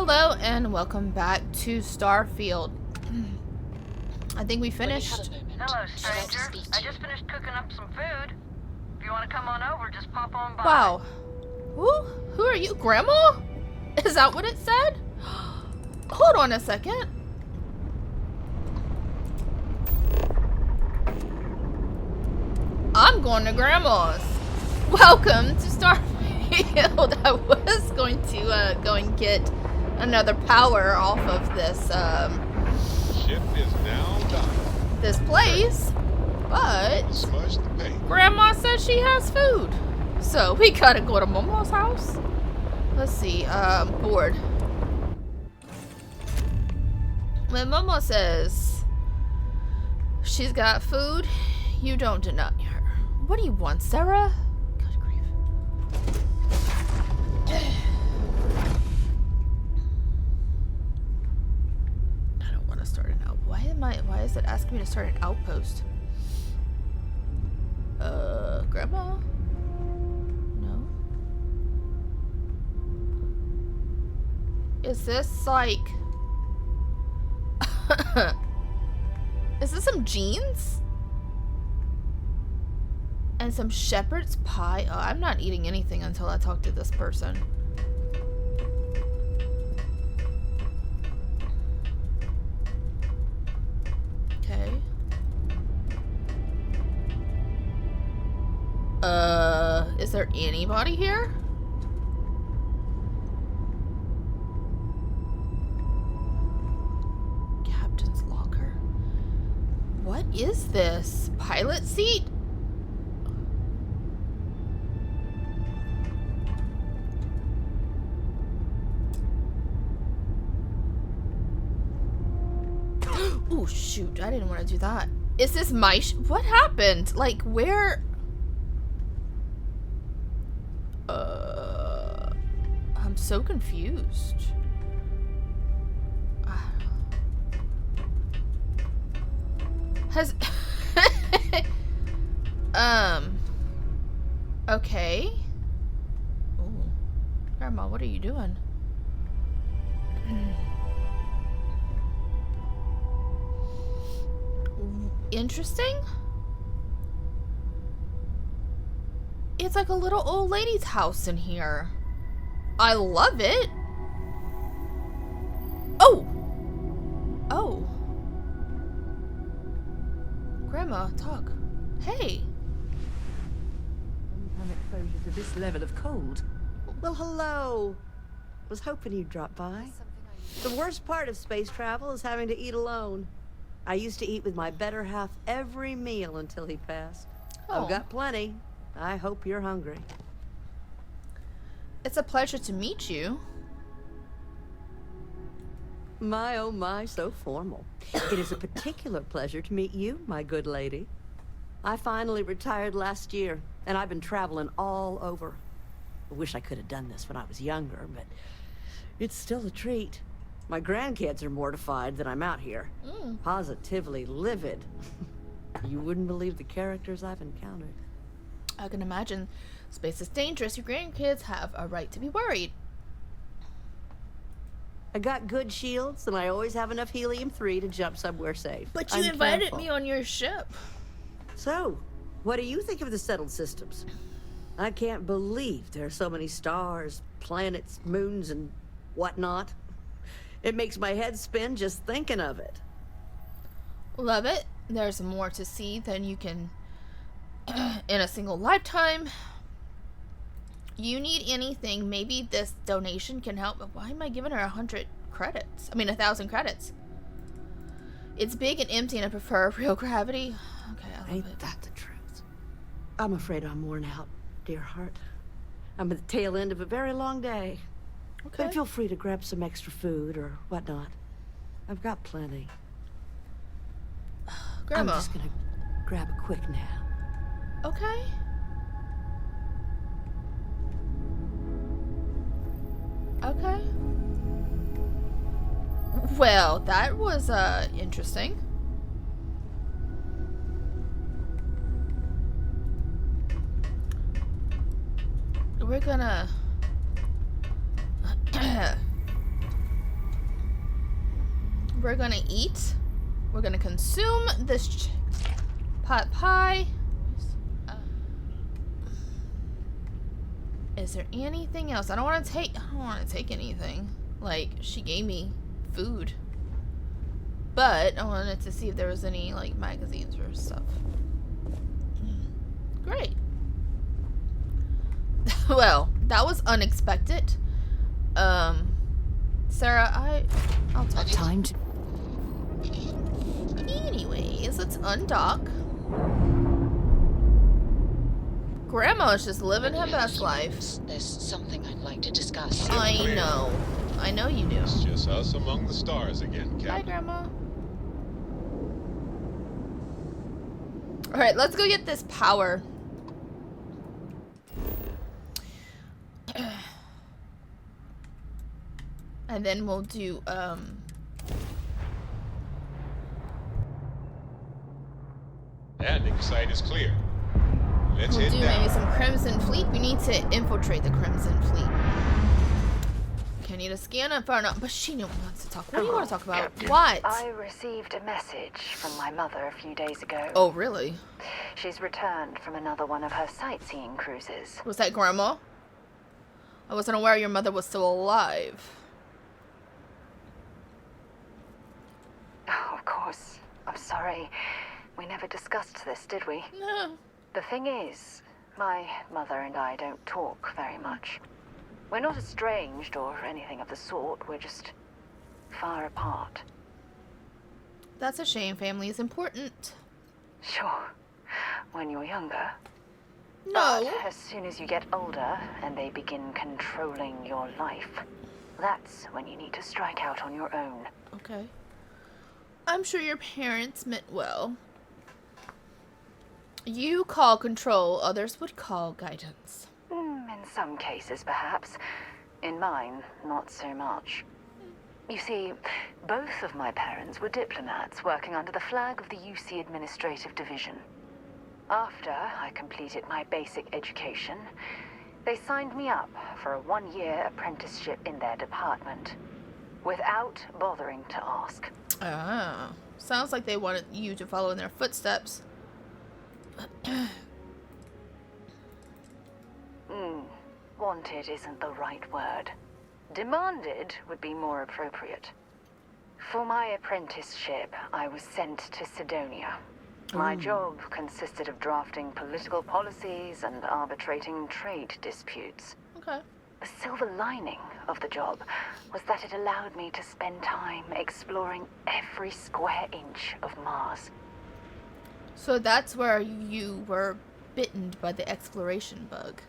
Hello and welcome back to Starfield. I think we finished. Hello, stranger. I just finished cooking up some food. If you want to come on over, just pop on by. Wow. Who are you? Grandma? Is that what it said? Hold on a second. I'm going to Grandma's. Welcome to Starfield. I was going to go and get another power off of this Ship is now done. this place, but Smudge the paint. Grandma says she has food, so we gotta go to Momo's house. Let's see, board. When Momo says she's got food, you don't deny her. What do you want, Sarah? Good grief. I don't want to start an out. Why is it asking me to start an outpost? Grandma? No? Is this like... Is this some jeans? And some shepherd's pie? Oh, I'm not eating anything until I talk to this person. Okay. Is there anybody here? Captain's locker. What is this? Pilot seat? Oh shoot, I didn't want to do that. Is this my what happened? Like where? I'm so confused. Has okay. Ooh. Grandma, what are you doing? Interesting. It's like a little old lady's house in here. I love it. Oh. Oh. Grandma, talk. Hey. Long-time exposure to this level of cold. Well, hello. Was hoping you'd drop by. The worst part of space travel is having to eat alone. I used to eat with my better half every meal until he passed. Oh. I've got plenty. I hope you're hungry. It's a pleasure to meet you. My, oh my, so formal. It is a particular pleasure to meet you, my good lady. I finally retired last year, and I've been traveling all over. I wish I could have done this when I was younger, but it's still a treat. My grandkids are mortified that I'm out here. Positively livid. You wouldn't believe the characters I've encountered. I can imagine. Space is dangerous. Your grandkids have a right to be worried. I got good shields, and I always have enough helium-3 to jump somewhere safe. But you I'm invited careful. me on your ship. So, what do you think of the settled systems? I can't believe there are so many stars, planets, moons, and whatnot. It makes my head spin just thinking of it. Love it. There's more to see than you can in a single lifetime. You need anything, maybe this donation can help. But why am I giving her 100 credits? I mean 1,000 credits. It's big and empty and I prefer real gravity. Okay, I love Ain't it. that the truth? I'm afraid I'm worn out, dear heart. I'm at the tail end of a very long day. Okay. But feel free to grab some extra food or whatnot. I've got plenty. Grandma. I'm just gonna grab a quick nap. Okay. Okay. Well, that was interesting. We're gonna we're gonna eat. We're gonna consume this pot pie. Is there anything else? I don't want to take anything. Like, she gave me food. But I wanted to see if there was any, like, magazines or stuff. Great. Well, that was unexpected. Sarah, I'll talk to you. Time to... Anyways, let's undock. Grandma's just living her best life. There's something I'd like to discuss. I know. I know you do. It's just us among the stars again, Hi, Captain. Grandma. Alright, let's go get this power. And then we'll do, Landing site is clear. Let's we'll hit do down. maybe some Crimson Fleet. We need to infiltrate the Crimson Fleet. Okay, I need a scan and find out. But she wants to talk. What do you want to talk about? What? I received a message from my mother a few days ago. Oh, really? She's returned from another one of her sightseeing cruises. Was that Grandma? I wasn't aware your mother was still alive. Oh, of course. I'm sorry. We never discussed this, did we? No. The thing is, my mother and I don't talk very much. We're not estranged or anything of the sort. We're just far apart. That's a shame. Family is important. Sure, when you're younger. No. But as soon as you get older and they begin controlling your life, that's when you need to strike out on your own. Okay. I'm sure your parents meant well. You call control, others would call guidance. In some cases, perhaps. In mine, not so much. You see, both of my parents were diplomats working under the flag of the UC Administrative Division. After I completed my basic education, they signed me up for a one-year apprenticeship in their department, without bothering to ask. Ah. Sounds like they wanted you to follow in their footsteps. Wanted isn't the right word. Demanded would be more appropriate. For my apprenticeship, I was sent to Sidonia. My job consisted of drafting political policies and arbitrating trade disputes. Okay. The silver lining of the job was that it allowed me to spend time exploring every square inch of Mars. So that's where you were bitten by the exploration bug.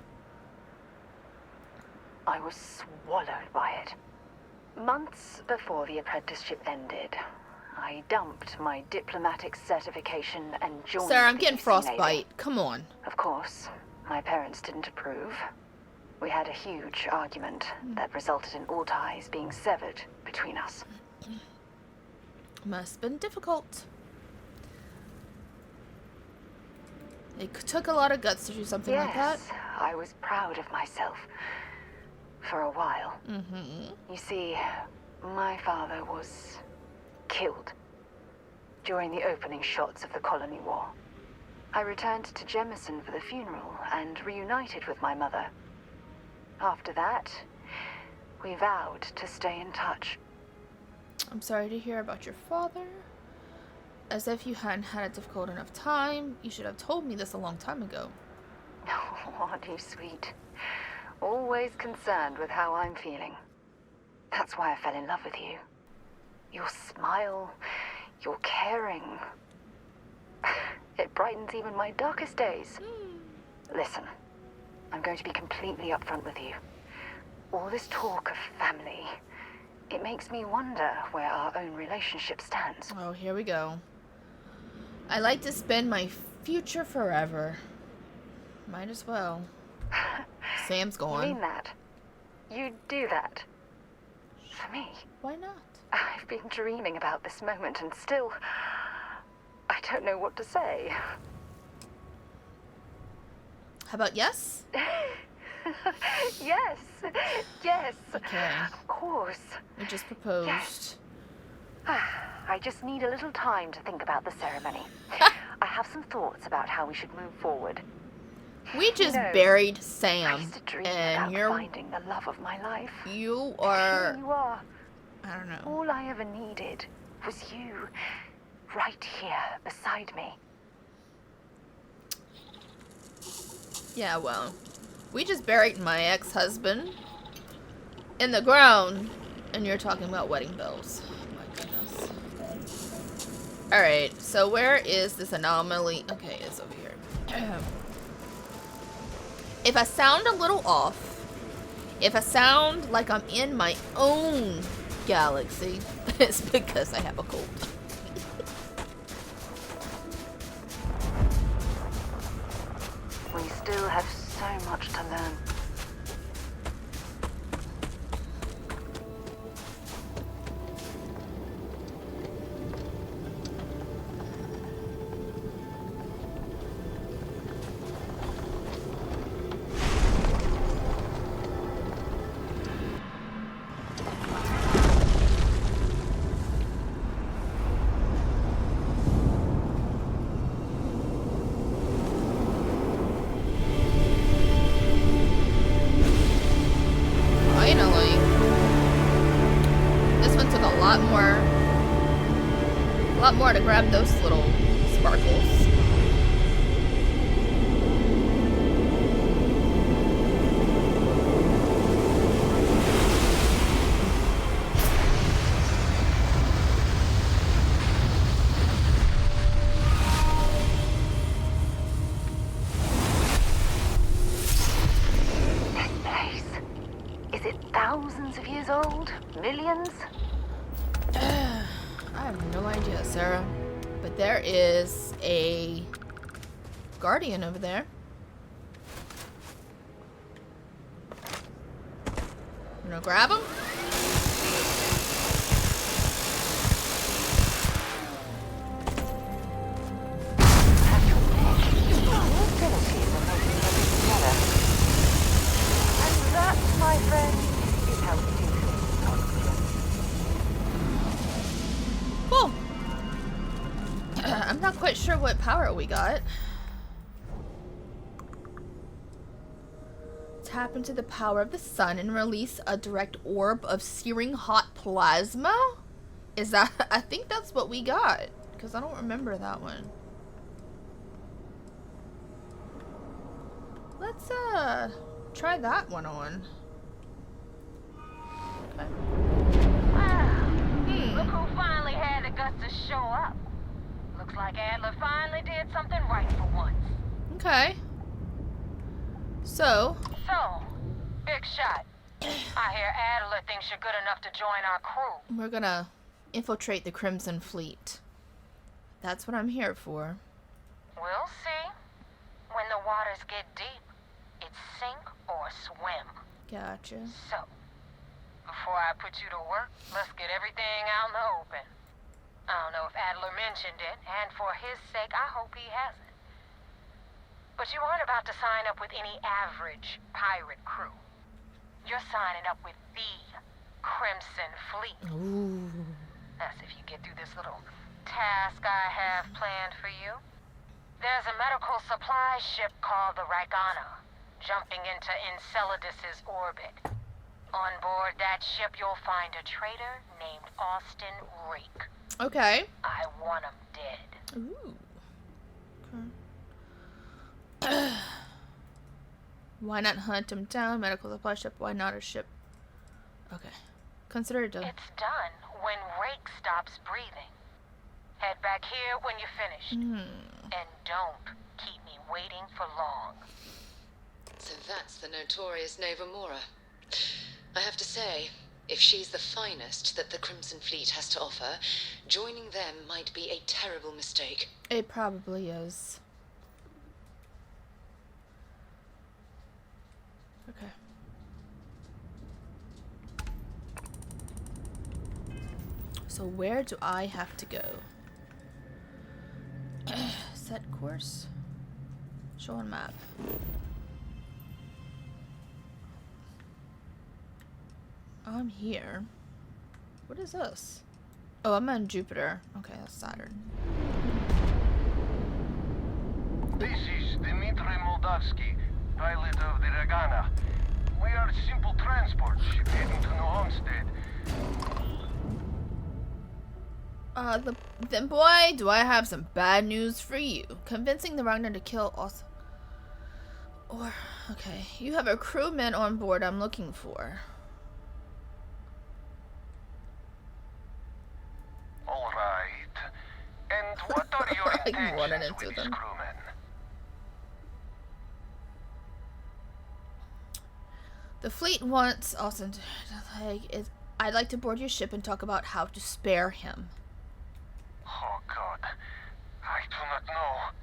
I was swallowed by it. Months before the apprenticeship ended, I dumped my diplomatic certification and joined Sarah, I'm the getting UC frostbite. Navy. Come on. Of course, my parents didn't approve. We had a huge argument that resulted in all ties being severed between us. Must have been difficult. It took a lot of guts to do something like that. Yes, I was proud of myself. For a while. Mm-hmm. You see, my father was killed during the opening shots of the Colony War. I returned to Jemison for the funeral and reunited with my mother. After that, we vowed to stay in touch. I'm sorry to hear about your father. As if you hadn't had a difficult enough time. You should have told me this a long time ago. Oh, aren't you sweet? Always concerned with how I'm feeling. That's why I fell in love with you. Your smile, your caring. It brightens even my darkest days. Listen, I'm going to be completely upfront with you. All this talk of family, it makes me wonder where our own relationship stands. Oh, here we go. I like to spend my future forever. Might as well. Sam's You gone. mean that? You'd do that? For me? Why not? I've been dreaming about this moment and still... I don't know what to say. How about yes? Yes! Yes! Okay. Of course. We just proposed. Ah, I just need a little time to think about the ceremony. I have some thoughts about how we should move forward. We just No. buried I Sam, used to dream and about finding the love of my life. you Here are, you are. I don't know. All I ever needed was you, right here beside me. Yeah, well, we just buried my ex-husband in the ground, and you're talking about wedding bells. Oh my goodness. Alright, so where is this anomaly? Okay, it's over here. If I sound a little off, if I sound like I'm in my own galaxy, it's because I have a cold. We still have so much to learn. Finally. This one took a lot more to grab those little sparkles. This place. Is it thousands of years old? Millions? I have no idea, Sarah. But there is a guardian over there. I'm gonna grab him. Have your pick. Your abilities are making everything together. And that, my friend, is how we do things on the Cool. I'm not quite sure what power we got. Tap into the power of the sun and release a direct orb of searing hot plasma? Is that... I think that's what we got. Because I don't remember that one. Let's, try that one on. Okay. Wow. Look who finally had the guts to show up. Looks like Adler finally did something right for once. Okay. So, So, big shot. I hear Adler thinks you're good enough to join our crew. we're gonna infiltrate the Crimson Fleet. That's what I'm here for. We'll see. When the waters get deep, it's sink or swim. Gotcha. So, before I put you to work, let's get everything out in the open. I don't know if Adler mentioned it, and for his sake, I hope he hasn't. But you aren't about to sign up with any average pirate crew. You're signing up with the Crimson Fleet. Ooh. That's if you get through this little task I have planned for you. There's a medical supply ship called the Ragana, jumping into Enceladus's orbit. On board that ship, you'll find a traitor named Austin Rake. Okay. I want him dead. Ooh. Okay. Why not hunt him down? Medical supply ship. Why not a ship? Okay. Consider it done. It's done when Rake stops breathing. Head back here when you're finished. And don't keep me waiting for long. So that's the notorious Nova Mora. I have to say, if she's the finest that the Crimson Fleet has to offer, joining them might be a terrible mistake. It probably is. Okay. So where do I have to go? Set course. Show on map. I'm here. What is this? Oh, I'm on Jupiter. Okay, that's Saturn. This is Dmitry Moldavsky, pilot of the Ragana. We are a simple transport ship heading to New Homestead. Then boy, do I have some bad news for you. Convincing the Ragnar to kill us. Or, okay, you have a crewman on board I'm looking for. All right. And what are your Like running intentions into with this them. crewman? The fleet wants Austin to, I'd like to board your ship and talk about how to spare him. Oh, God. I do not know.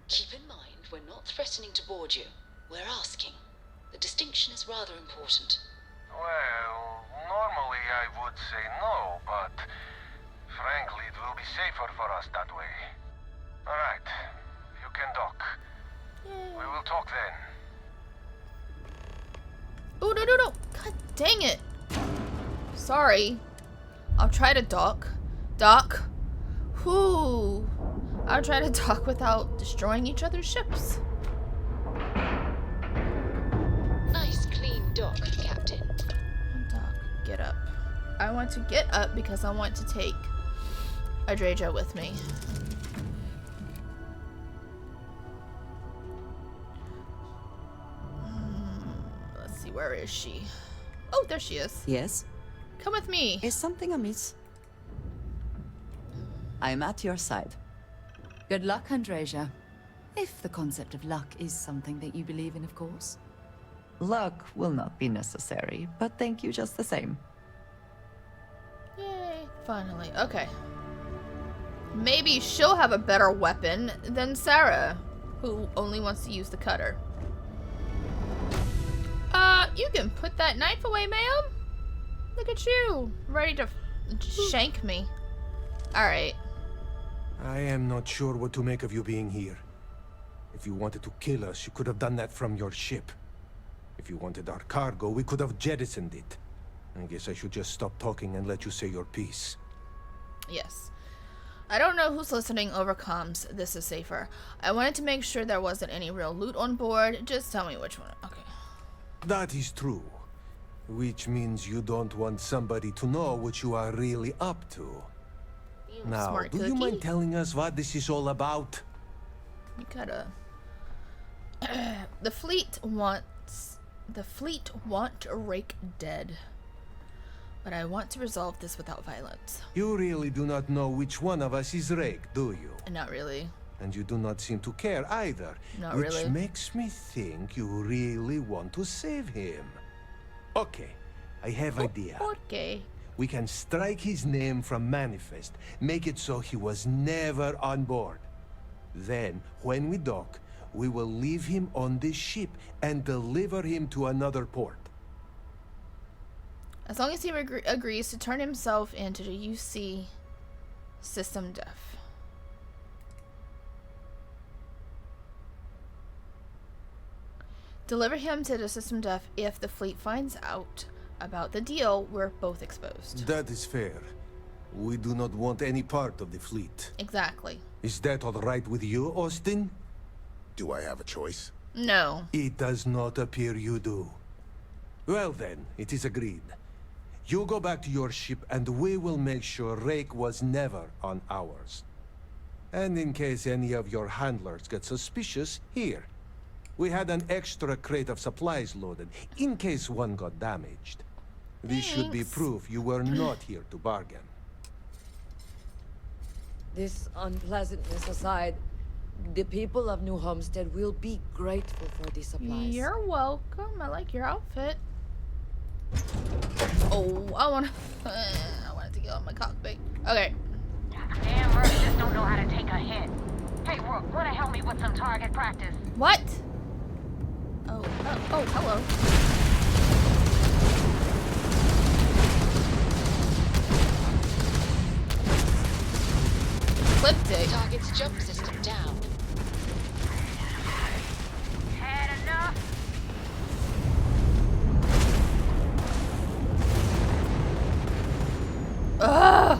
Keep in mind, we're not threatening to board you. We're asking. The distinction is rather important. Well, normally I would say no, but frankly, it will be safer for us that way. All right. You can dock. We will talk then. Oh, no, no, no. God dang it. Sorry. I'll try to dock. Dock. Whoo. I'll try to dock without destroying each other's ships. Nice clean dock, Captain. Dock. Get up. I want to get up because I want to take Adreja with me. Let's see, where is she? Oh, there she is. Yes? Come with me. Is something amiss? I'm at your side. Good luck, Andreja. If the concept of luck is something that you believe in, of course. Luck will not be necessary, but thank you just the same. Yay, finally. Okay. Maybe she'll have a better weapon than Sarah, who only wants to use the cutter. You can put that knife away, ma'am. Look at you, ready to shank me. Alright. I am not sure what to make of you being here. If you wanted to kill us, you could have done that from your ship. If you wanted our cargo, we could have jettisoned it. I guess I should just stop talking and let you say your piece. Yes. I don't know who's listening over comms. This is safer. I wanted to make sure there wasn't any real loot on board. Just tell me which one. Okay. That is true. Which means you don't want somebody to know what you are really up to. You Now, smart do cookie. you mind telling us what this is all about? You gotta. The fleet want Rake dead. But I want to resolve this without violence. You really do not know which one of us is Rake, do you? Not really. And you do not seem to care either. Not which really. makes me think you really want to save him. Okay, I have idea. Okay. We can strike his name from Manifest, make it so he was never on board. Then, when we dock, we will leave him on this ship and deliver him to another port. As long as he agrees to turn himself into the UC system def. Deliver him to the system def if the fleet finds out about the deal. We're both exposed. That is fair. We do not want any part of the fleet. Exactly. Is that all right with you, Austin? Do I have a choice? No. It does not appear you do. Well then, it is agreed. You go back to your ship and we will make sure Rake was never on ours. And in case any of your handlers get suspicious, here. We had an extra crate of supplies loaded, in case one got damaged. This should be Thanks. proof you were not here to bargain. This unpleasantness aside, the people of New Homestead will be grateful for these supplies. You're welcome. I like your outfit. Oh, I want to get on my cockpit. Okay. Damn right, just don't know how to take a hit. Hey, Rook, wanna help me with some target practice? What? Oh, hello. Clipped it. Target's jump system down. Had enough? Ugh!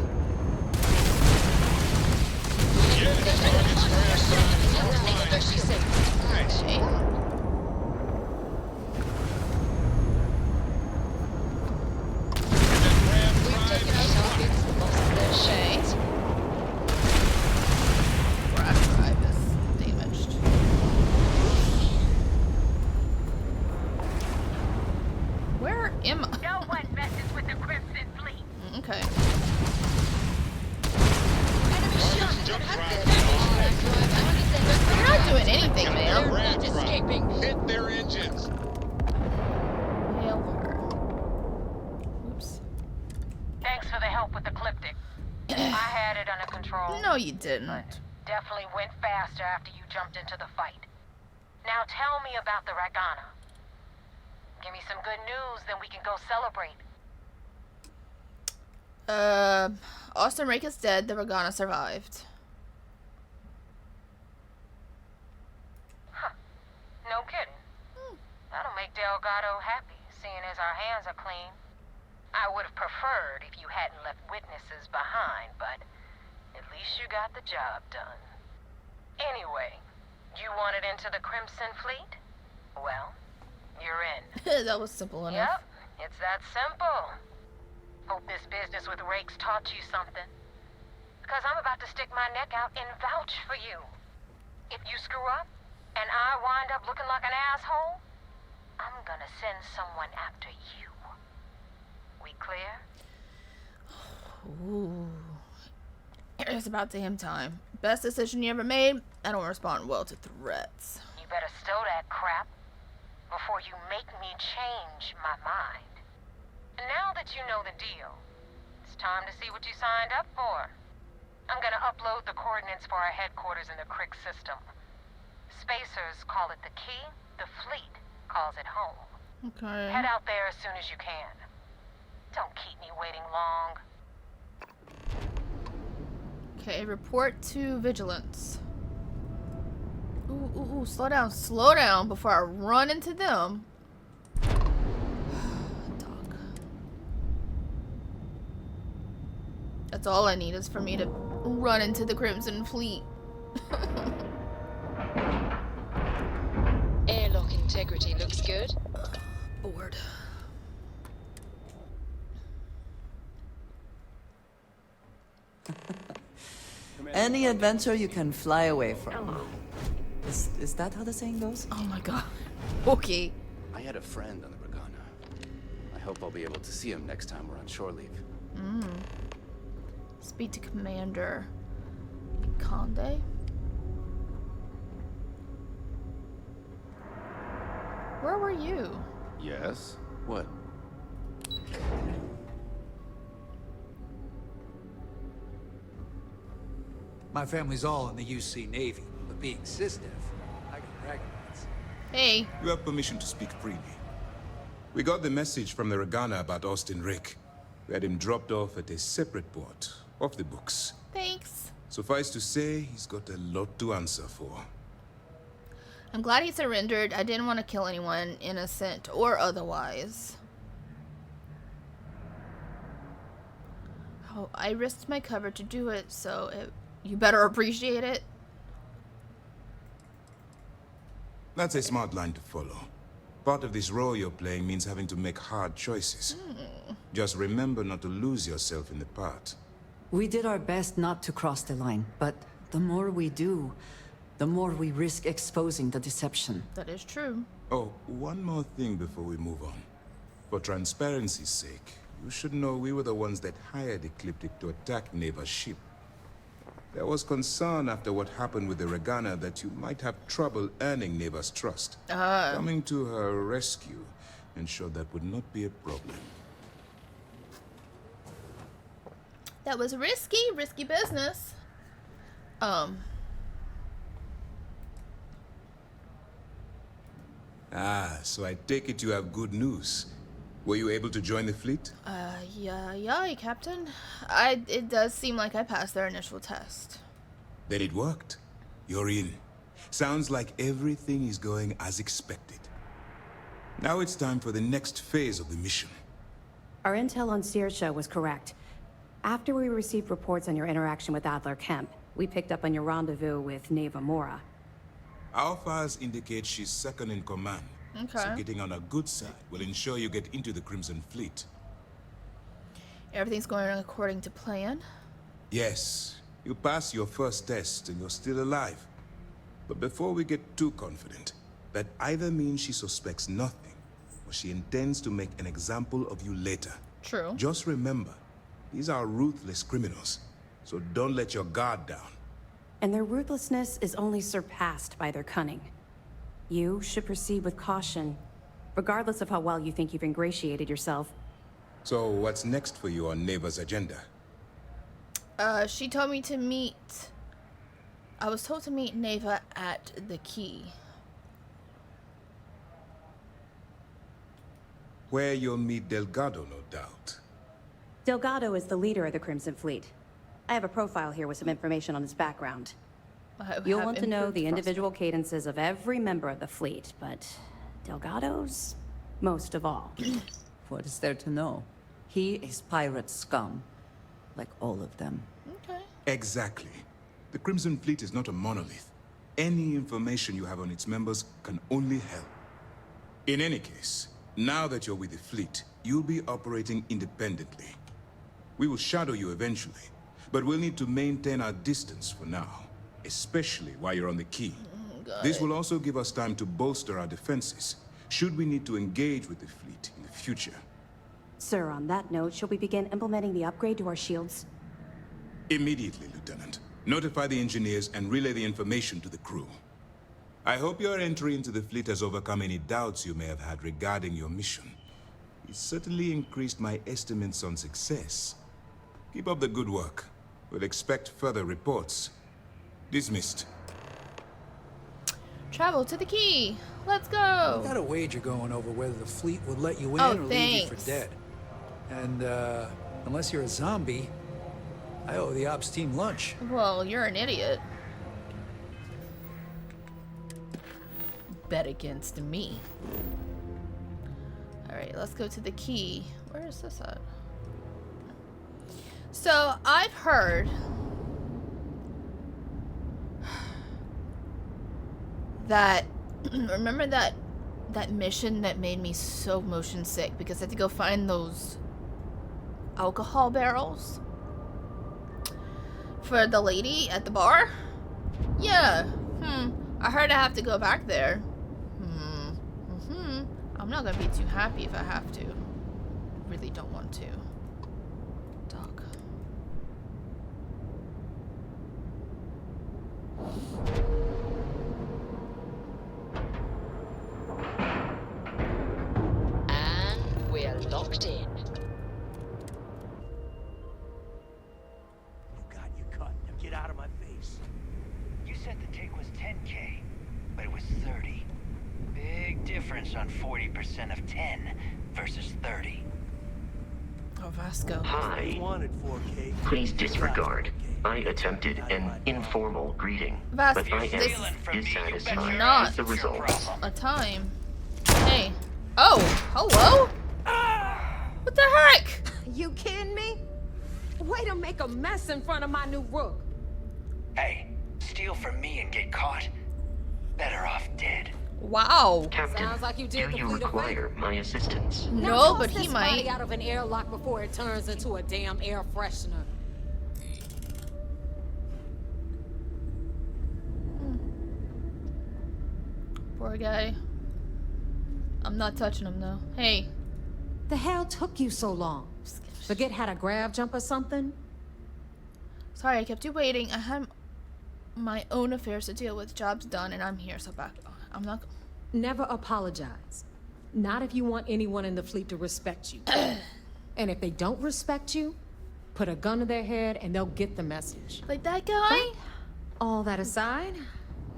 Okay. You're not doing anything, ma'am. Not escaping. Hit their engines. Hail her. Oops. Thanks for the help with the Ecliptic. I had it under control. No, you didn't. But definitely went faster after you jumped into the fight. Now tell me about the Ragana. Give me some good news, then we can go celebrate. Austin Rake is dead. The Ragana survived. Huh. No kidding. That'll make Delgado happy, seeing as our hands are clean. I would have preferred if you hadn't left witnesses behind, but at least you got the job done. Anyway, you wanted into the Crimson Fleet? Well, you're in. That was simple enough. Yep, it's that simple. Hope this business with Rakes taught you something. Because I'm about to stick my neck out and vouch for you. If you screw up, and I wind up looking like an asshole, I'm gonna send someone after you. We clear? Ooh. It's about damn time. Best decision you ever made. I don't respond well to threats. You better stow that crap before you make me change my mind. And now that you know the deal, it's time to see what you signed up for. I'm gonna upload the coordinates for our headquarters in the Crick system. Spacers call it the key, the fleet calls it home. Okay. Head out there as soon as you can. Don't keep me waiting long. Okay, report to vigilance. Ooh, slow down before I run into them. Dog. That's all I need is for me to run into the Crimson Fleet. Airlock integrity looks good. Bored. Any adventure you can fly away from. Is that how the saying goes? Oh my god. Okay. I had a friend on the Ragana. I hope I'll be able to see him next time we're on shore leave. Speak to Commander Conde. Where were you? Yes? What? My family's all in the UC Navy, but being cisdeaf, I got bragging rights. Hey. You have permission to speak freely. We got the message from the Ragana about Austin Rake. We had him dropped off at a separate port, off the books. Thanks. Suffice to say, he's got a lot to answer for. I'm glad he surrendered. I didn't want to kill anyone, innocent or otherwise. Oh, I risked my cover to do it, so you better appreciate it. That's a smart line to follow. Part of this role you're playing means having to make hard choices. Just remember not to lose yourself in the part. We did our best not to cross the line, but the more we do, the more we risk exposing the deception. That is true. Oh, one more thing before we move on. For transparency's sake, you should know we were the ones that hired Ecliptic to attack Neva's ship. There was concern after what happened with the Ragana that you might have trouble earning Neva's trust. Coming to her rescue ensured that would not be a problem. That was risky business. So I take it you have good news. Were you able to join the fleet? Yeah, Captain. It does seem like I passed their initial test. Then it worked. You're in. Sounds like everything is going as expected. Now it's time for the next phase of the mission. Our intel on Saoirse was correct. After we received reports on your interaction with Adler Kemp, we picked up on your rendezvous with Neva Mora. Our files indicate she's second in command. Okay. So getting on her good side will ensure you get into the Crimson Fleet. Everything's going according to plan? Yes. You passed your first test and you're still alive. But before we get too confident, that either means she suspects nothing, or she intends to make an example of you later. True. Just remember, These are ruthless criminals, so don't let your guard down. And their ruthlessness is only surpassed by their cunning. You should proceed with caution, regardless of how well you think you've ingratiated yourself. So what's next for you on Neva's agenda? She told me to meet... I was told to meet Neva at the key. Where you'll meet Delgado, no doubt. Delgado is the leader of the Crimson Fleet. I have a profile here with some information on his background. You'll want to know the individual cadences of every member of the fleet, but Delgado's most of all. What is there to know? He is pirate scum, like all of them. Okay. Exactly. The Crimson Fleet is not a monolith. Any information you have on its members can only help. In any case, now that you're with the fleet, you'll be operating independently. We will shadow you eventually, but we'll need to maintain our distance for now, especially while you're on the key. This will also give us time to bolster our defenses, should we need to engage with the fleet in the future. Sir, on that note, shall we begin implementing the upgrade to our shields? Immediately, Lieutenant. Notify the engineers and relay the information to the crew. I hope your entry into the fleet has overcome any doubts you may have had regarding your mission. It certainly increased my estimates on success. Keep up the good work. We'll expect further reports. Dismissed. Travel to the key. Let's go. We got a wager going over whether the fleet would let you in Oh, or leave you for thanks. dead. And, unless you're a zombie, I owe the ops team lunch. Well, you're an idiot. Bet against me. Alright, let's go to the key. Where is this at? So, I've heard that remember that mission that made me so motion sick because I had to go find those alcohol barrels for the lady at the bar? Yeah. I heard I have to go back there. I'm not gonna be too happy if I have to. Really don't want to. Dog. And we're locked in. You got your cut. Now get out of my face. You said the take was 10K, but it was 30. Big difference on 40% of 10 versus 30. Oh, Vasco. Hi. Wanted 4K. Please disregard. I attempted an informal greeting, Vasco, but I this am dissatisfied not with the results. a time. Hey. Oh, hello? What the heck? You kidding me? Way to make a mess in front of my new rook. Hey, steal from me and get caught. Better off dead. Wow. Captain, Sounds like you did do you complete a require my assistance? No, Now but toss he this might. body out of an airlock before it turns into a damn air freshener. Poor guy. I'm not touching him though. Hey. The hell took you so long? Forget how to grab jump or something? Sorry, I kept you waiting. I had my own affairs to deal with. Job's done, and I'm here, so back. I'm not. Never apologize. Not if you want anyone in the fleet to respect you. And if they don't respect you, put a gun to their head and they'll get the message. Like that guy? But all that aside,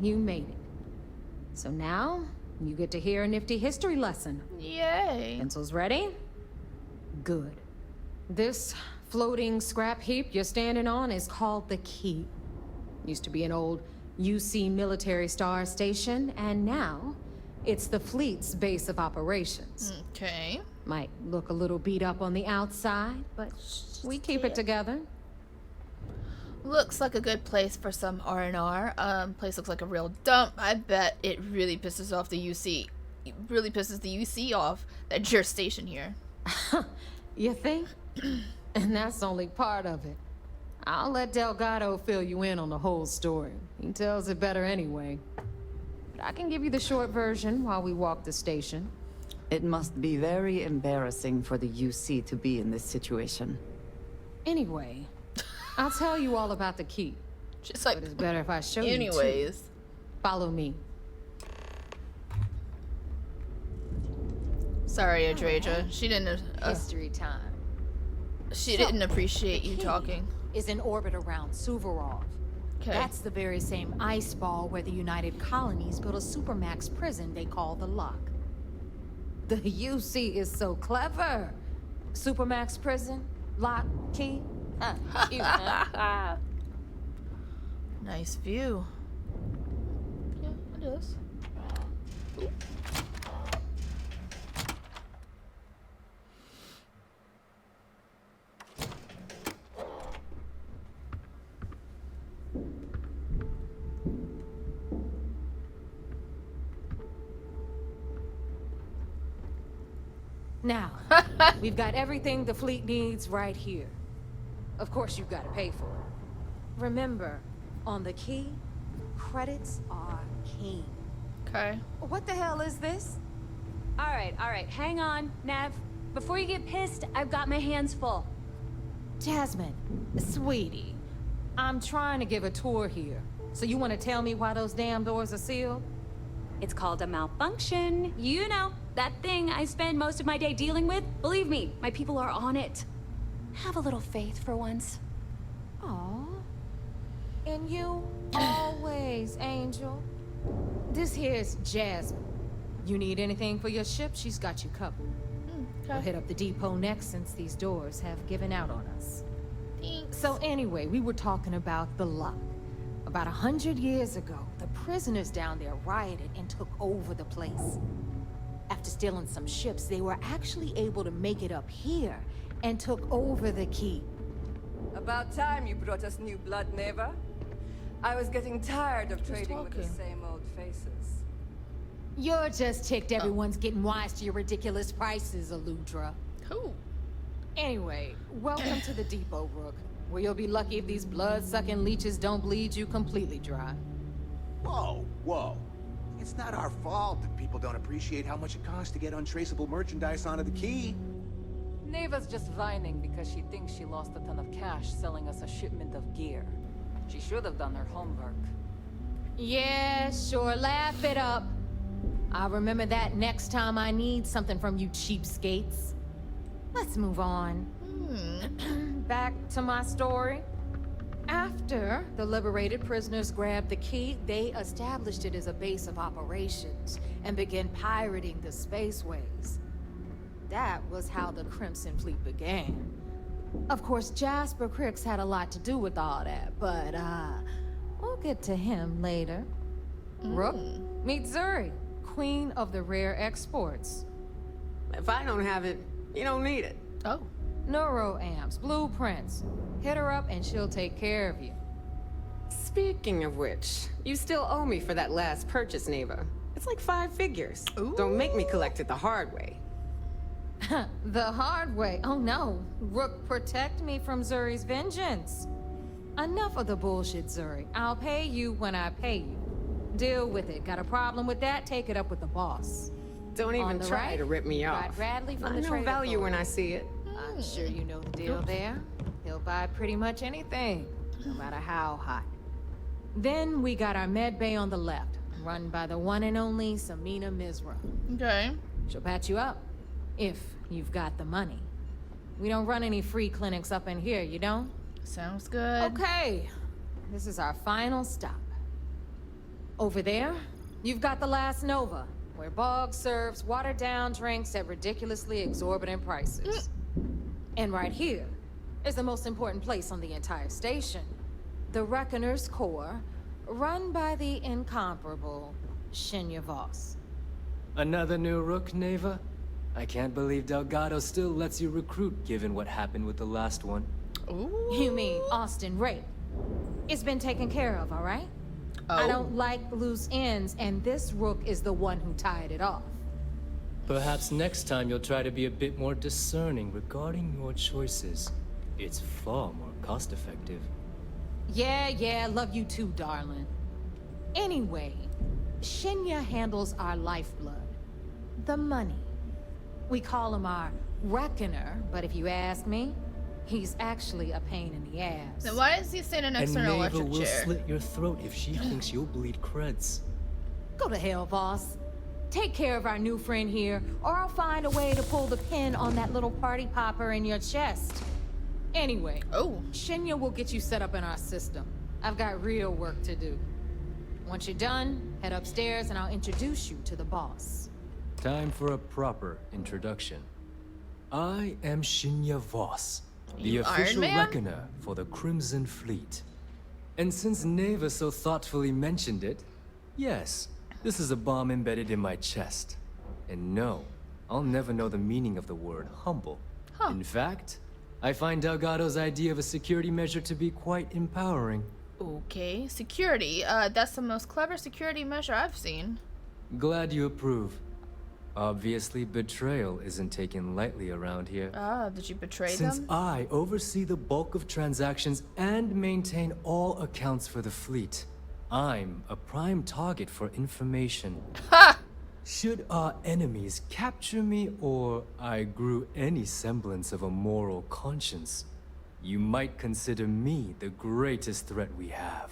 you made it. So now, you get to hear a nifty history lesson. Yay. Pencils ready? Good. This floating scrap heap you're standing on is called the Key. Used to be an old UC military star station, and now it's the fleet's base of operations. Okay. Might look a little beat up on the outside, but we keep it together. Looks like a good place for some R&R. Place looks like a real dump. I bet it really pisses off the UC. It really pisses the UC off that you're stationed here. You think? And that's only part of it. I'll let Delgado fill you in on the whole story. He tells it better anyway. But I can give you the short version while we walk the station. It must be very embarrassing for the UC to be in this situation. Anyway, I'll tell you all about the key. Just like, but it's better if I show you. Anyways, follow me. Sorry, Adreja. She didn't. History time. She didn't appreciate you talking. Is in orbit around Suvorov. Okay. That's the very same ice ball where the United Colonies built a supermax prison they call the Lock. The UC is so clever. Supermax prison, lock, key. Nice view. Yeah, it is. Ooh. Now, we've got everything the fleet needs right here. Of course, you've got to pay for it. Remember, on the key, credits are king. Okay. What the hell is this? All right, hang on, Nev. Before you get pissed, I've got my hands full. Jasmine, sweetie, I'm trying to give a tour here. So you want to tell me why those damn doors are sealed? It's called a malfunction. You know, that thing I spend most of my day dealing with. Believe me, my people are on it. Have a little faith for once. Aw. And you always, Angel. This here's Jasmine. You need anything for your ship, she's got you covered. We'll hit up the depot next since these doors have given out on us. Thanks. So anyway, we were talking about the Lock. About 100 years ago, the prisoners down there rioted and took over the place. After stealing some ships, they were actually able to make it up here and took over the key. About time you brought us new blood, Neva. I was getting tired of trading with the same old faces. You're just ticked everyone's getting wise to your ridiculous prices, Aludra. Cool. Anyway, welcome to the depot, Rook, where you'll be lucky if these blood-sucking leeches don't bleed you completely dry. Whoa. It's not our fault that people don't appreciate how much it costs to get untraceable merchandise onto the key. Neva's just whining because she thinks she lost a ton of cash selling us a shipment of gear. She should have done her homework. Yeah, sure, laugh it up. I'll remember that next time I need something from you cheapskates. Let's move on. Back to my story. After the liberated prisoners grabbed the key, they established it as a base of operations and began pirating the spaceways. That was how the Crimson Fleet began. Of course, Jasper Cricks had a lot to do with all that, but we'll get to him later. Rook, meet Zuri, Queen of the Rare Exports. If I don't have it, you don't need it. Oh. Neuroamps, blueprints. Hit her up and she'll take care of you. Speaking of which, you still owe me for that last purchase, Neva. It's like 5 figures. Ooh. Don't make me collect it the hard way. The hard way? Oh no. Rook, protect me from Zuri's vengeance. Enough of the bullshit, Zuri. I'll pay you when I pay you. Deal with it. Got a problem with that? Take it up with the boss. Don't even try to rip me off. Got Bradley from I the know value when I see it. I'm sure you know the deal there. He'll buy pretty much anything, no matter how hot. Then we got our med bay on the left, run by the one and only Samina Mizra. Okay. She'll patch you up, if you've got the money. We don't run any free clinics up in here, you don't? Sounds good. Okay, this is our final stop. Over there, you've got the Last Nova, where Bog serves watered-down drinks at ridiculously exorbitant prices. And right here is the most important place on the entire station. The Reckoner's Core, run by the incomparable Shinya Voss. Another new Rook, Neva? I can't believe Delgado still lets you recruit given what happened with the last one. Ooh. You mean Austin Rape? It's been taken care of, all right? Oh. I don't like loose ends, and this Rook is the one who tied it off. Perhaps next time you'll try to be a bit more discerning regarding your choices. It's far more cost-effective. Yeah, love you too, darling. Anyway, Shinya handles our lifeblood. The money. We call him our Reckoner, but if you ask me, He's actually a pain in the ass. Then why is he standing next to an Neva electric will chair? slit your throat if she thinks you'll bleed creds. Go to hell, boss. Take care of our new friend here, or I'll find a way to pull the pin on that little party popper in your chest. Anyway, Shinya will get you set up in our system. I've got real work to do. Once you're done, head upstairs and I'll introduce you to the boss. Time for a proper introduction. I am Shinya Voss, the You Iron official Man? reckoner for the Crimson Fleet. And since Neva so thoughtfully mentioned it, yes, this is a bomb embedded in my chest. And no, I'll never know the meaning of the word humble. In fact, I find Delgado's idea of a security measure to be quite empowering. Okay, security. That's the most clever security measure I've seen. Glad you approve. Obviously, betrayal isn't taken lightly around here. Ah, did you betray Since them? I oversee the bulk of transactions and maintain all accounts for the fleet, I'm a prime target for information. Ha! Should our enemies capture me or I grew any semblance of a moral conscience, you might consider me the greatest threat we have.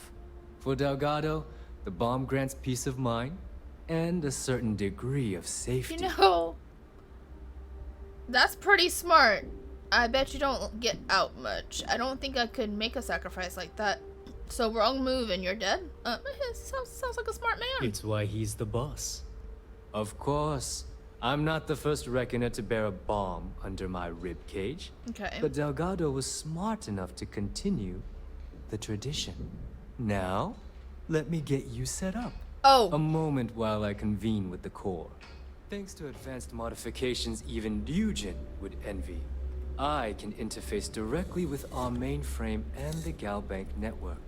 For Delgado, the bomb grants peace of mind and a certain degree of safety. You know, that's pretty smart. I bet you don't get out much. I don't think I could make a sacrifice like that. So wrong move and you're dead? Sounds like a smart man. It's why he's the boss. Of course, I'm not the first reckoner to bear a bomb under my rib cage. Okay. But Delgado was smart enough to continue the tradition. Now, let me get you set up. Oh. A moment while I convene with the core. Thanks to advanced modifications even Ryujin would envy, I can interface directly with our mainframe and the Galbank network.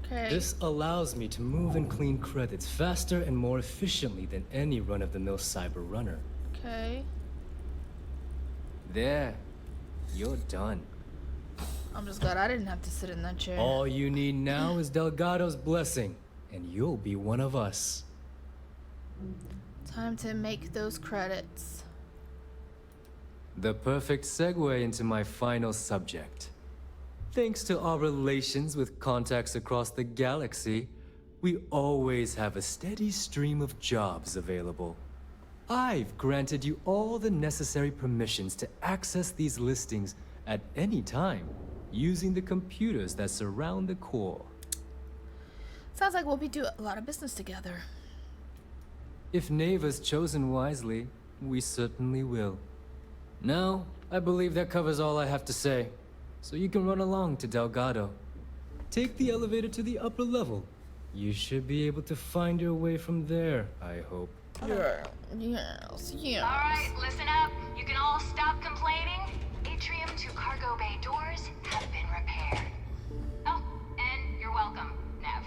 Okay. This allows me to move and clean credits faster and more efficiently than any run-of-the-mill cyber runner. Okay. There. You're done. I'm just glad I didn't have to sit in that chair. All you need now is Delgado's blessing, and you'll be one of us. Time to make those credits. The perfect segue into my final subject. Thanks to our relations with contacts across the galaxy, we always have a steady stream of jobs available. I've granted you all the necessary permissions to access these listings at any time, using the computers that surround the core. Sounds like we'll be doing a lot of business together. If Neva's chosen wisely, we certainly will. Now, I believe that covers all I have to say. So you can run along to Delgado. Take the elevator to the upper level. You should be able to find your way from there, I hope. Yeah, yes. Alright, listen up. You can all stop complaining. Atrium to cargo bay doors have been repaired. Oh, and you're welcome, Nev.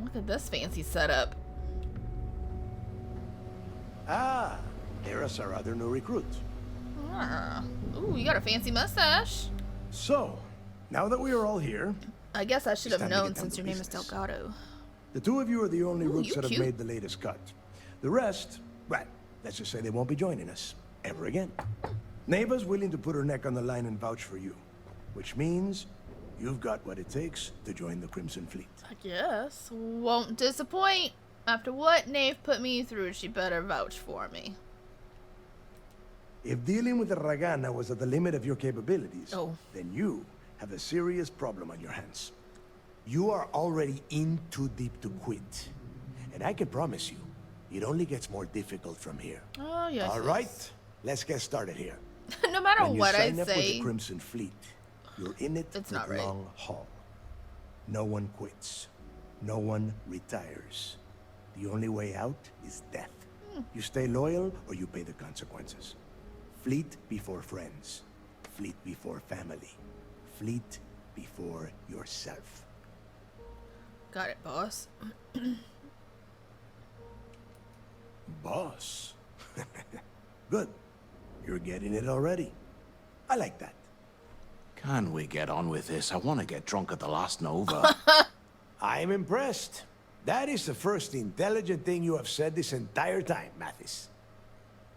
Look at this fancy setup. Ah, there's our other new recruit. Ah. Ooh, you got a fancy mustache. So, now that we are all here, I guess I should have It's time to known get down since to your name is business. Delgado. the two of you are the only Ooh, roots you that have cute. made the latest cut. The rest, well, let's just say they won't be joining us ever again. Neva's willing to put her neck on the line and vouch for you, which means you've got what it takes to join the Crimson Fleet. I guess. Won't disappoint. After what Nave put me through, she better vouch for me. If dealing with the Ragana was at the limit of your capabilities, Oh. then you have a serious problem on your hands. You are already in too deep to quit. And I can promise you, it only gets more difficult from here. Oh, yes. All right, let's get started here. No matter When you what I sign up with say, the Crimson Fleet, you're in it It's for not the right. long haul. No one quits. No one retires. The only way out is death. You stay loyal or you pay the consequences. Fleet before friends. Fleet before family. Fleet before yourself. got it, boss. Boss. Good. You're getting it already. I like that. Can we get on with this? I want to get drunk at the last Nova. I'm impressed. That is the first intelligent thing you have said this entire time, Mathis.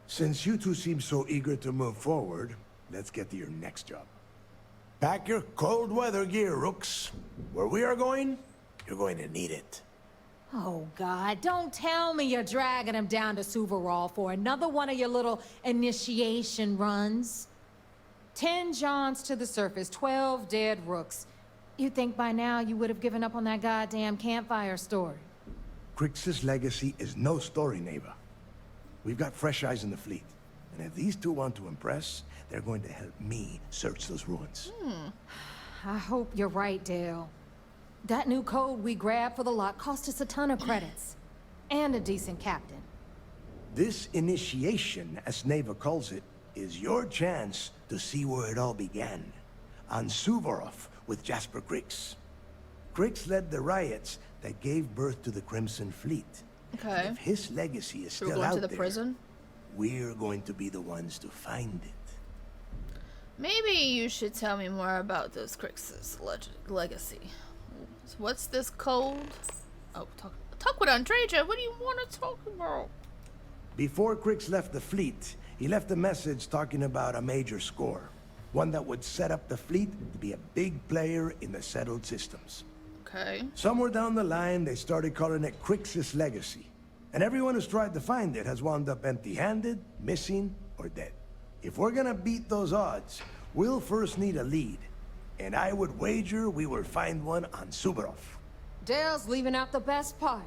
Since you two seem so eager to move forward, let's get to your next job. Pack your cold weather gear, Rooks. Where we are going, you're going to need it. Oh, God, don't tell me you're dragging him down to Suvorov for another one of your little initiation runs. 10 Johns to the surface, 12 dead Rooks. You'd think by now you would have given up on that goddamn campfire story. Crix's legacy is no story, Neva. We've got fresh eyes in the fleet. And if these two want to impress, they're going to help me search those ruins. I hope you're right, Dale. That new code we grabbed for the lot cost us a ton of credits. And a decent captain. This initiation, as Neva calls it, is your chance to see where it all began. On Suvorov with Jasper Crix. Crix led the riots that gave birth to the Crimson Fleet. Okay. And if his legacy is So we're still going out to the there, prison? we're going to be the ones to find it. Maybe you should tell me more about this Crix's legacy. So what's this code? Oh, talk with Andreja. What do you want to talk about? Before Crix left the fleet, he left a message talking about a major score. One that would set up the fleet to be a big player in the settled systems. Okay. Somewhere down the line, they started calling it Crix's legacy. And everyone who's tried to find it has wound up empty-handed, missing, or dead. If we're gonna beat those odds, we'll first need a lead. And I would wager we will find one on Suvorov. Dale's leaving out the best part.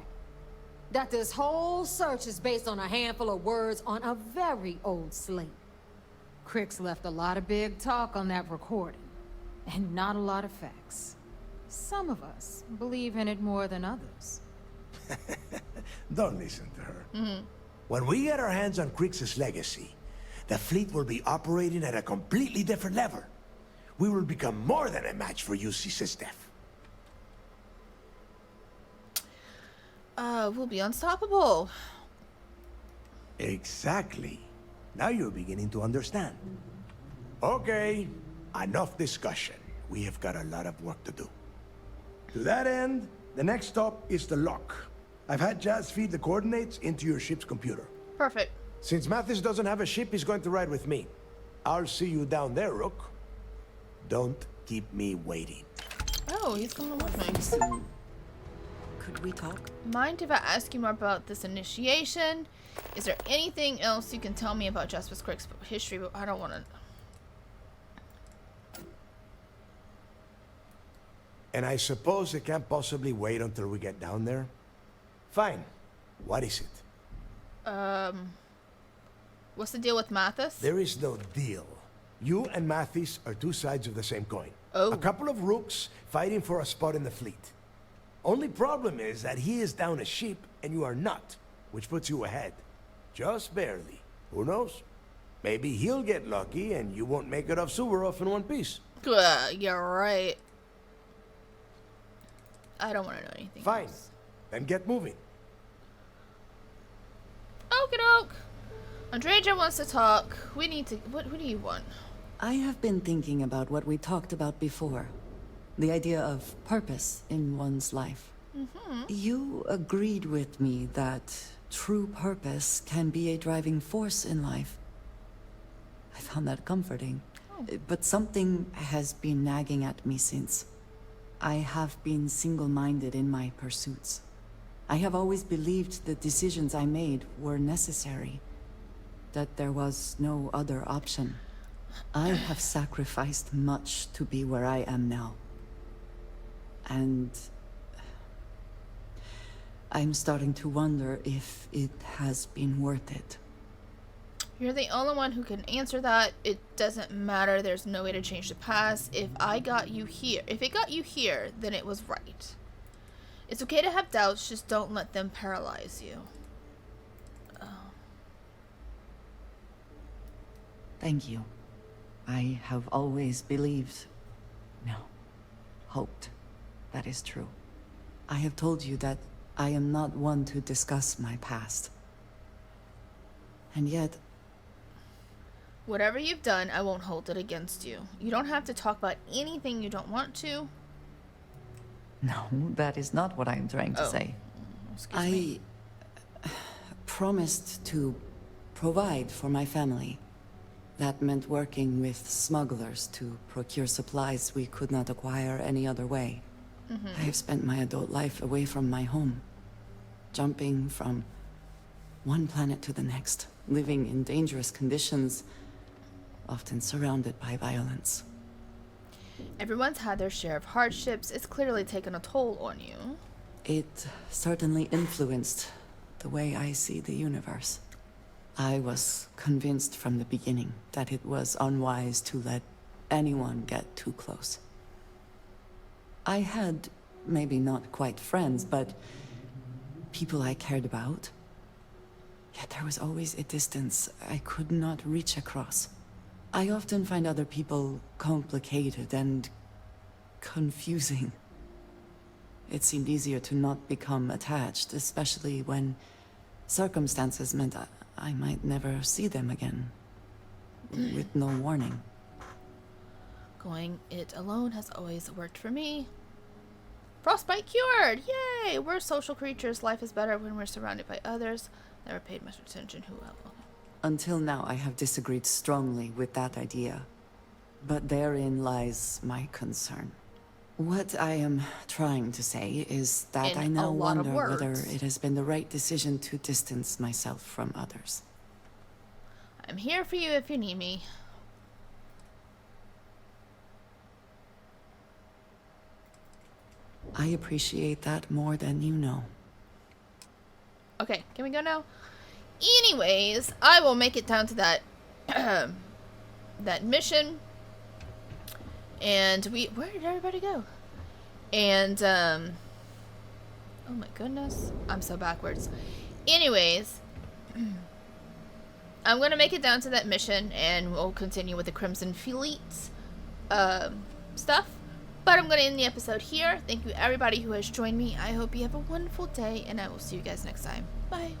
That this whole search is based on a handful of words on a very old slate. Crix left a lot of big talk on that recording, and not a lot of facts. Some of us believe in it more than others. Don't listen to her. When we get our hands on Crix's legacy, the fleet will be operating at a completely different level. We will become more than a match for UC SysDef. We'll be unstoppable. Exactly. Now you're beginning to understand. Okay, enough discussion. We have got a lot of work to do. To that end, the next stop is the lock. I've had Jazz feed the coordinates into your ship's computer. Perfect. Since Mathis doesn't have a ship, he's going to ride with me. I'll see you down there, Rook. Don't keep me waiting. Oh, he's coming with me. Could we talk? Mind if I ask you more about this initiation? Is there anything else you can tell me about Jasper Crix's history? But I don't want to. And I suppose it can't possibly wait until we get down there? Fine. What is it? What's the deal with Mathis? There is no deal. You and Mathis are two sides of the same coin. Oh. A couple of rooks fighting for a spot in the fleet. Only problem is that he is down a ship and you are not, which puts you ahead. Just barely. Who knows? Maybe he'll get lucky and you won't make it off Suvorov in one piece. You're right. I don't want to know anything Fine. else. Then get moving. Okie doke. Andreja wants to talk. We need to... What do you want? I have been thinking about what we talked about before. The idea of purpose in one's life. You agreed with me that true purpose can be a driving force in life. I found that comforting. But something has been nagging at me since. I have been single-minded in my pursuits. I have always believed the decisions I made were necessary, that there was no other option. I have sacrificed much to be where I am now. And I'm starting to wonder if it has been worth it. You're the only one who can answer that. It doesn't matter. There's no way to change the past. If it got you here, then it was right. It's okay to have doubts, just don't let them paralyze you. Thank you. I have always believed, no, hoped, that is true. I have told you that I am not one to discuss my past. And yet... Whatever you've done, I won't hold it against you. You don't have to talk about anything you don't want to. No, that is not what I am trying to say. Excuse me. I promised to provide for my family. That meant working with smugglers to procure supplies we could not acquire any other way. I have spent my adult life away from my home, jumping from one planet to the next, living in dangerous conditions, often surrounded by violence. Everyone's had their share of hardships. It's clearly taken a toll on you. It certainly influenced the way I see the universe. I was convinced from the beginning that it was unwise to let anyone get too close. I had, maybe not quite friends, but people I cared about. Yet there was always a distance I could not reach across. I often find other people complicated and confusing. It seemed easier to not become attached, especially when circumstances meant I might never see them again, with no warning. Going it alone has always worked for me. Frostbite cured! Yay! We're social creatures. Life is better when we're surrounded by others. Never paid much attention who else. Until now, I have disagreed strongly with that idea. But therein lies my concern. What I am trying to say is that I now wonder whether it has been the right decision to distance myself from others. I'm here for you if you need me. I appreciate that more than you know. Okay, can we go now? Anyways, I will make it down to that that mission. And where did everybody go? And oh my goodness, I'm so backwards. Anyways, I'm gonna make it down to that mission, and we'll continue with the Crimson Fleet stuff. But I'm gonna end the episode here. Thank you everybody who has joined me. I hope you have a wonderful day, and I will see you guys next time. Bye.